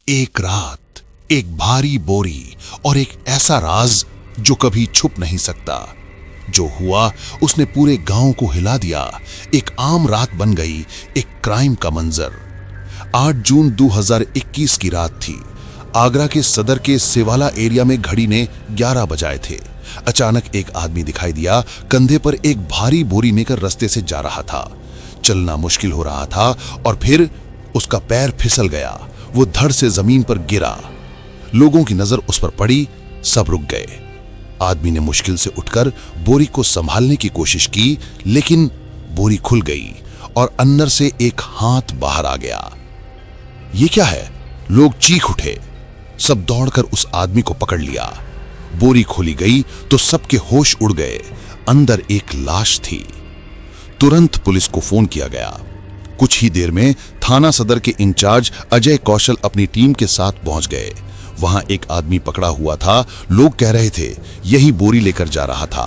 एक रात, एक भारी बोरी और एक ऐसा राज जो कभी छुप नहीं सकता। जो हुआ उसने पूरे गांव को हिला दिया। एक आम रात बन गई एक क्राइम का मंजर। 8 जून 2021 की रात थी। आगरा के सदर के सेवाला एरिया में घड़ी ने 11 बजाए थे। अचानक एक आदमी दिखाई दिया, कंधे पर एक भारी बोरी लेकर रास्ते से जा रहा था। चलना मुश्किल हो रहा था और फिर उसका पैर फिसल गया। वो धड़ से जमीन पर गिरा। लोगों की नजर उस पर पड़ी, सब रुक गए। आदमी ने मुश्किल से उठकर बोरी को संभालने की कोशिश की, लेकिन बोरी खुल गई और अंदर से एक हाथ बाहर आ गया। ये क्या है? लोग चीख उठे। सब दौड़कर उस आदमी को पकड़ लिया। बोरी खोली गई तो सबके होश उड़ गए। अंदर एक लाश थी। तुरंत पुलिस को फोन किया गया। कुछ ही देर में थाना सदर के इंचार्ज अजय कौशल अपनी टीम के साथ पहुंच गए। वहां एक आदमी पकड़ा हुआ था। लोग कह रहे थे यही बोरी लेकर जा रहा था।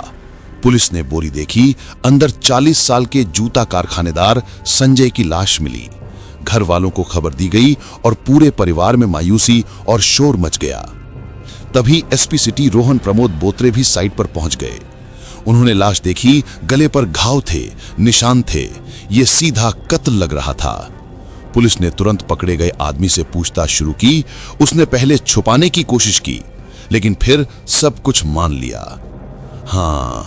पुलिस ने बोरी देखी। अंदर 40 साल के जूता कारखानेदार संजय की लाश मिली। घर वालों को खबर दी गई और पूरे परिवार में मायूसी और शोर मच गया। तभी एसपी सिटी रोहन प्रमोद बोत्रे भी साइट पर पहुंच गए। उन्होंने लाश देखी। गले पर घाव थे, निशान थे। ये सीधा कत्ल लग रहा था। पुलिस ने तुरंत पकड़े गए आदमी से पूछताछ शुरू की। उसने पहले छुपाने की कोशिश की, लेकिन फिर सब कुछ मान लिया। हां,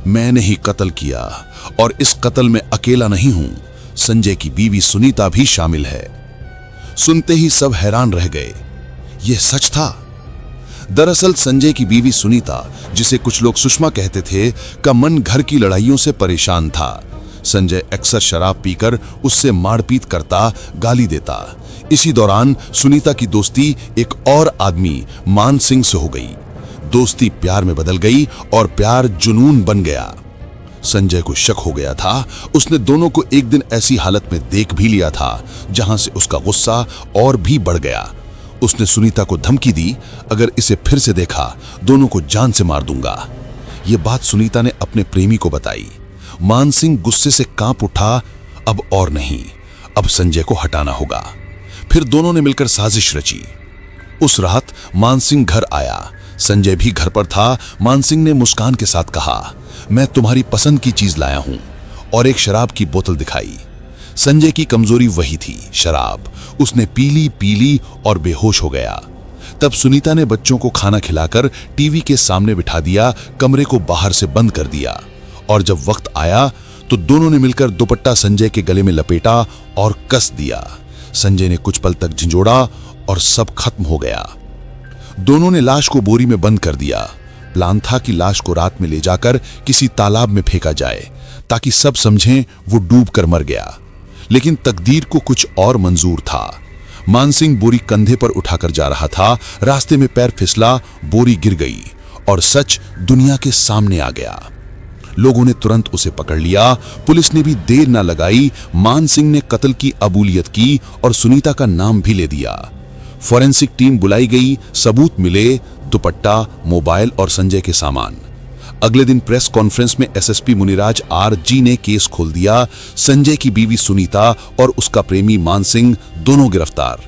मैंने ही कत्ल किया और इस कत्ल में अकेला नहीं हूं। संजय की बीवी सुनीता भी शामिल है। सुनते ही सब हैरान रह गए। यह सच था। दरअसल संजय की बीवी सुनीता, जिसे कुछ लोग सुषमा कहते थे, का मन घर की लड़ाइयों से परेशान था। संजय अक्सर शराब पीकर उससे मारपीट करता, गाली देता। इसी दौरान सुनीता की दोस्ती एक और आदमी मान सिंह से हो गई। दोस्ती प्यार में बदल गई और प्यार जुनून बन गया। संजय को शक हो गया था। उसने दोनों को एक दिन ऐसी हालत में देख भी लिया था जहां से उसका गुस्सा और भी बढ़ गया। उसने सुनीता को धमकी दी, अगर इसे फिर से देखा दोनों को जान से मार दूंगा। यह बात सुनीता ने अपने प्रेमी को बताई। मानसिंह गुस्से से कांप उठा। अब और नहीं, अब संजय को हटाना होगा। फिर दोनों ने मिलकर साजिश रची। उस रात मानसिंह घर आया। संजय भी घर पर था। मानसिंह ने मुस्कान के साथ कहा, मैं तुम्हारी पसंद की चीज लाया हूं, और एक शराब की बोतल दिखाई। संजय की कमजोरी वही थी, शराब। उसने पीली पीली और बेहोश हो गया। तब सुनीता ने बच्चों को खाना खिलाकर टीवी के सामने बिठा दिया, कमरे को बाहर से बंद कर दिया, और जब वक्त आया तो दोनों ने मिलकर दुपट्टा संजय के गले में लपेटा और कस दिया। संजय ने कुछ पल तक झिंझोड़ा और सब खत्म हो गया। दोनों ने लाश को बोरी में बंद कर दिया। प्लान था कि लाश को रात में ले जाकर किसी तालाब में फेंका जाए, ताकि सब समझें वो डूब कर मर गया। लेकिन तकदीर को कुछ और मंजूर था। मानसिंह बोरी कंधे पर उठाकर जा रहा था। रास्ते में पैर फिसला, बोरी गिर गई और सच दुनिया के सामने आ गया। लोगों ने तुरंत उसे पकड़ लिया। पुलिस ने भी देर न लगाई। मानसिंह ने कत्ल की अबूलियत की और सुनीता का नाम भी ले दिया। फॉरेंसिक टीम बुलाई गई। सबूत मिले, दुपट्टा, मोबाइल और संजय के सामान। अगले दिन प्रेस कॉन्फ्रेंस में एसएसपी मुनिराज आर.जी. ने केस खोल दिया। संजय की बीवी सुनीता और उसका प्रेमी मानसिंह दोनों गिरफ्तार।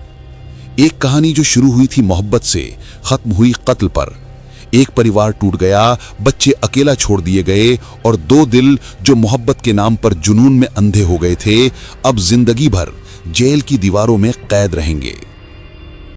एक कहानी जो शुरू हुई थी मोहब्बत से, खत्म हुई कत्ल पर। एक परिवार टूट गया, बच्चे अकेला छोड़ दिए गए, और 2 दिल जो मोहब्बत के नाम पर जुनून में अंधे हो गए थे, अब जिंदगी भर जेल की दीवारों में कैद रहेंगे।